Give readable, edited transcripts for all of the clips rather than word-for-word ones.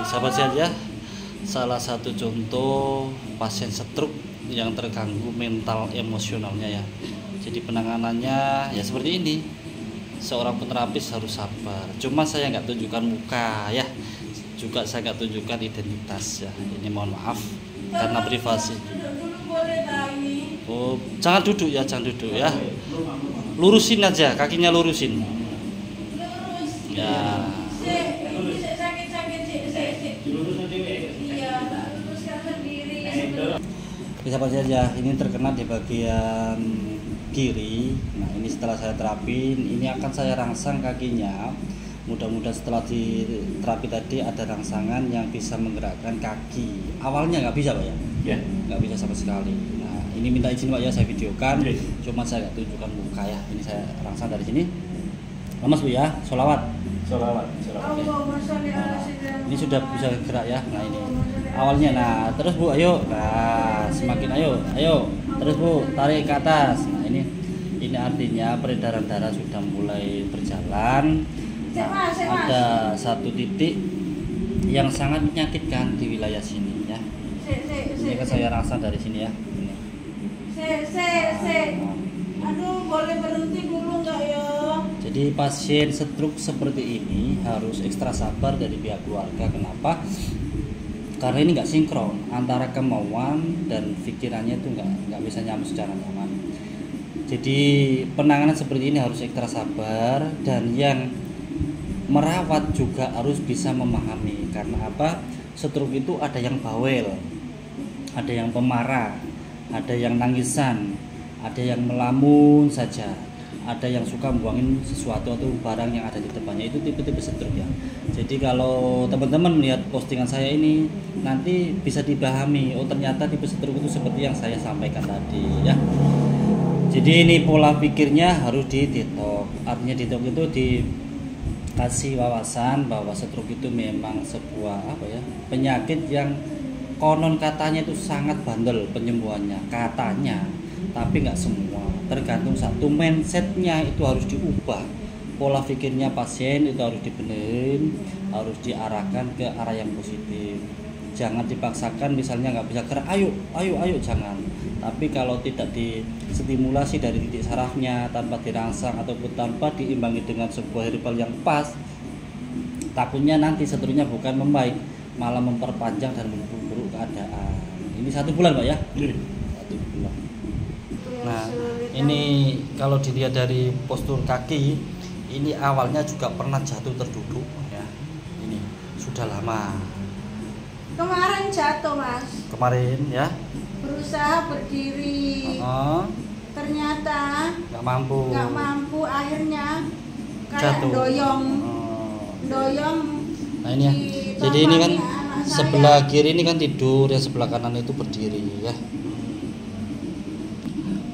Sahabat sehat ya, salah satu contoh pasien stroke yang terganggu mental emosionalnya ya. Jadi penanganannya ya seperti ini. Seorang penerapis harus sabar. Cuma saya nggak tunjukkan muka ya, juga saya nggak tunjukkan identitas ya. Ini mohon maaf karena privasi. Oh, jangan duduk ya, jangan duduk ya. Lurusin aja, kakinya lurusin. Ya. Bisa saja ini terkena di bagian kiri. Nah ini setelah saya terapin, ini akan saya rangsang kakinya. Mudah-mudahan setelah diterapi tadi ada rangsangan yang bisa menggerakkan kaki. Awalnya nggak bisa Pak ya? Ya. Nggak bisa sama sekali. Nah ini minta izin Pak ya, saya videokan. Cuma saya nggak tunjukkan muka ya. Ini saya rangsang dari sini. Lemas Bu ya, sholawat. Sholawat. Ini sudah bisa gerak ya. Nah ini awalnya. Nah terus Bu, ayo. Nah semakin ayo terus Bu, tarik ke atas. Nah ini artinya peredaran darah sudah mulai berjalan. Nah, ada satu titik yang sangat menyakitkan di wilayah sini ya. Ini kan saya rasa dari sini ya. Ini. Aduh, boleh berhenti dulu nggak ya? Jadi pasien stroke seperti ini harus ekstra sabar dari pihak keluarga. Kenapa? Karena ini nggak sinkron antara kemauan dan pikirannya itu nggak bisa nyambung secara nyaman. Jadi penanganan seperti ini harus ekstra sabar, dan yang merawat juga harus bisa memahami. Karena apa? Stroke itu ada yang bawel, ada yang pemarah, ada yang nangisan, ada yang melamun saja, ada yang suka buangin sesuatu atau barang yang ada di depannya. Itu tipe-tipe stroke ya. Jadi kalau teman-teman melihat postingan saya ini, nanti bisa dipahami, oh ternyata tipe stroke itu seperti yang saya sampaikan tadi ya. Jadi ini pola pikirnya harus didetoks. Artinya detoks itu dikasih wawasan bahwa stroke itu memang sebuah penyakit yang konon katanya itu sangat bandel penyembuhannya katanya, tapi nggak semua. Tergantung satu mindsetnya itu harus diubah. Pola pikirnya pasien itu harus dibenerin, harus diarahkan ke arah yang positif. Jangan dipaksakan, misalnya nggak bisa gerak, ayo jangan. Tapi kalau tidak distimulasi dari titik sarafnya, tanpa dirangsang ataupun tanpa diimbangi dengan sebuah herbal yang pas, takutnya nanti seterusnya bukan membaik, malah memperpanjang dan memperburuk keadaan. Ini 1 bulan Pak ya? 1 bulan. Nah ini kalau dilihat dari postur kaki, ini awalnya juga pernah jatuh terduduk ya. Ini sudah lama. Kemarin jatuh Mas. Kemarin ya. Berusaha berdiri. Ternyata nggak mampu. Akhirnya kayak jatuh. Doyong. Nah ini ya. Jadi ini kan sebelah kiri ini kan tidur, yang sebelah kanan itu berdiri ya.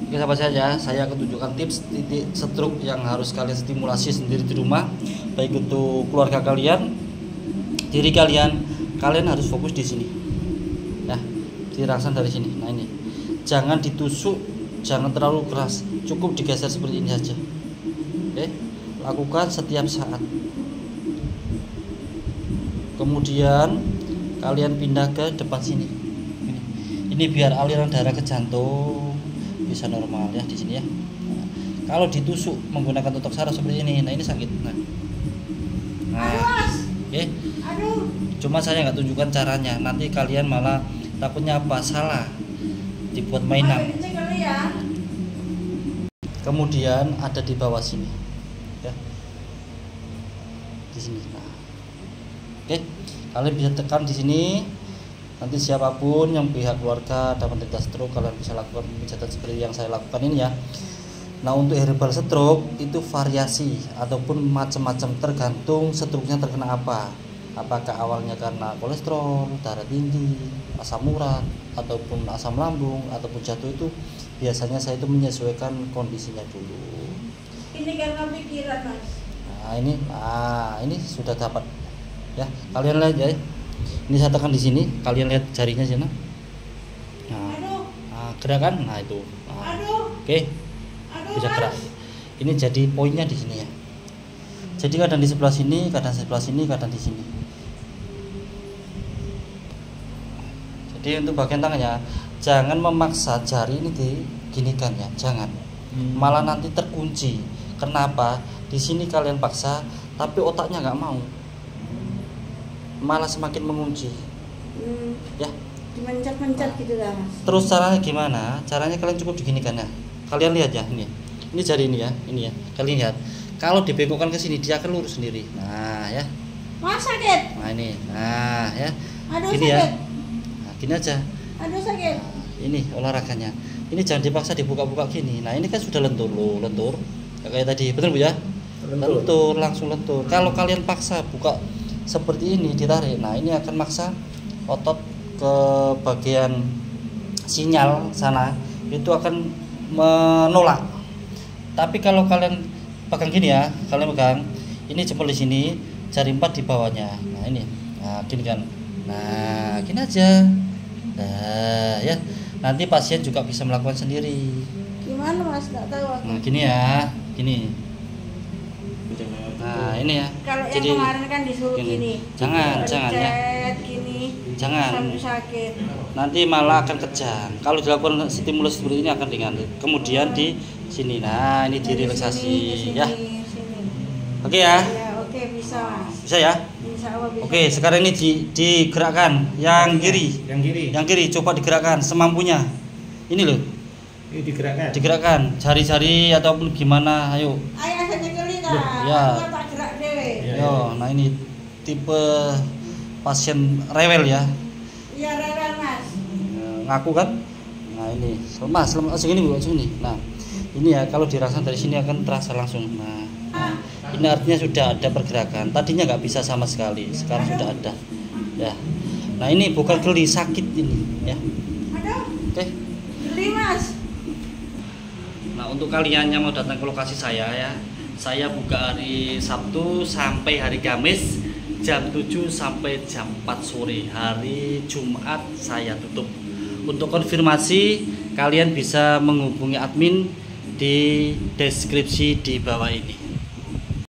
Oke sahabat saya akan tunjukkan tips titik stroke yang harus kalian stimulasi sendiri di rumah, baik untuk keluarga kalian, diri kalian harus fokus di sini ya, dirangsang dari sini. Nah ini jangan ditusuk, jangan terlalu keras, cukup digeser seperti ini saja. Oke, lakukan setiap saat. Kemudian kalian pindah ke depan sini. Ini biar aliran darah ke jantung bisa normal ya di sini ya. Nah, kalau ditusuk menggunakan tutuk saraf seperti ini, nah ini sakit. Nah, oke. Cuma saya nggak tunjukkan caranya, nanti kalian malah takutnya apa, salah, dibuat mainan. Kemudian ada di bawah sini ya, di sini. Nah, oke, kalian bisa tekan di sini. Nanti siapapun yang pihak keluarga ada penderita stroke, kalian bisa lakukan pemijatan seperti yang saya lakukan ini ya. Nah untuk herbal stroke itu variasi ataupun macam-macam, tergantung stroke-nya terkena apa. Apakah awalnya karena kolesterol, darah tinggi, asam urat, ataupun asam lambung, ataupun jatuh, itu biasanya saya itu menyesuaikan kondisinya dulu. Ini karena pikiran Mas. Nah ini sudah dapat ya, kalian lihat ya. Ini saya tekan di sini, kalian lihat jarinya sana. Nah, gerakan, nah itu. Nah, oke, bisa gerak. Ini jadi poinnya di sini ya. Jadi kadang di sebelah sini, kadang di sebelah sini, kadang di sini. Di untuk bagian tangannya, jangan memaksa jari ini diginikan ya, jangan. Malah nanti terkunci. Kenapa? Di sini kalian paksa, tapi otaknya nggak mau, malah semakin mengunci. Ya. Dimencet-mencet gitu lah Mas. Terus caranya gimana? Caranya kalian cukup diginikan ya. Kalian lihat ya, ini jari ini ya, kalian lihat. Kalau dibengkokkan ke sini dia akan lurus sendiri. Nah ya. Mas sakit. Nah ini, nah ya. Aduh Gini sakit. ya. Nah, gini aja. Aduh sakit. Ini olahraganya. Ini jangan dipaksa dibuka-buka gini. Nah ini kan sudah lentur loh, lentur. Kayak tadi, betul Bu ya? Lentur, langsung lentur. Kalau kalian paksa buka seperti ini ditarik, nah ini akan maksa otot ke bagian sinyal sana, itu akan menolak. Tapi kalau kalian pegang gini ya, kalian pegang ini jempol di sini, jari 4 di bawahnya. Nah ini, nah gini kan. Nah gini aja. Nah ya, nanti pasien juga bisa melakukan sendiri. Gimana Mas? Nggak tahu aku. Nah gini ya, gini. Nah ini ya. Kalau yang Jadi kemarin kan disuruh gini. Jangan ya. Gini. Jangan. Sampai sakit. Nanti malah akan kejang. Kalau dilakukan stimulus seperti ini akan ringan. Kemudian di sini, nah ini direlaksasi ya. Oke ya. Ya oke bisa Mas. Bisa ya. Insya Allah bisa. Oke, sekarang ini digerakkan yang kiri. Yang kiri coba digerakkan semampunya. Ini loh. Ini digerakkan. Digerakkan jari-jari ataupun gimana, ayo. Ayah saya kecilin lah. Ya. Aku tak gerak dewe. Ya. Yo, nah ini tipe pasien rewel ya. Iya rewel Mas. Ngaku kan? Nah ini lemas segini Bu, segini. Nah ini ya kalau dirasakan dari sini akan terasa langsung. Nah ini artinya sudah ada pergerakan. Tadinya nggak bisa sama sekali, sekarang sudah ada. Ya. Nah ini bukan geli, sakit ini ya. Aduh. Oke. Geli Mas. Nah untuk kalian yang mau datang ke lokasi saya buka hari Sabtu sampai hari Kamis jam 7 sampai jam 4 sore. Hari Jumat saya tutup. Untuk konfirmasi kalian bisa menghubungi admin di deskripsi di bawah ini.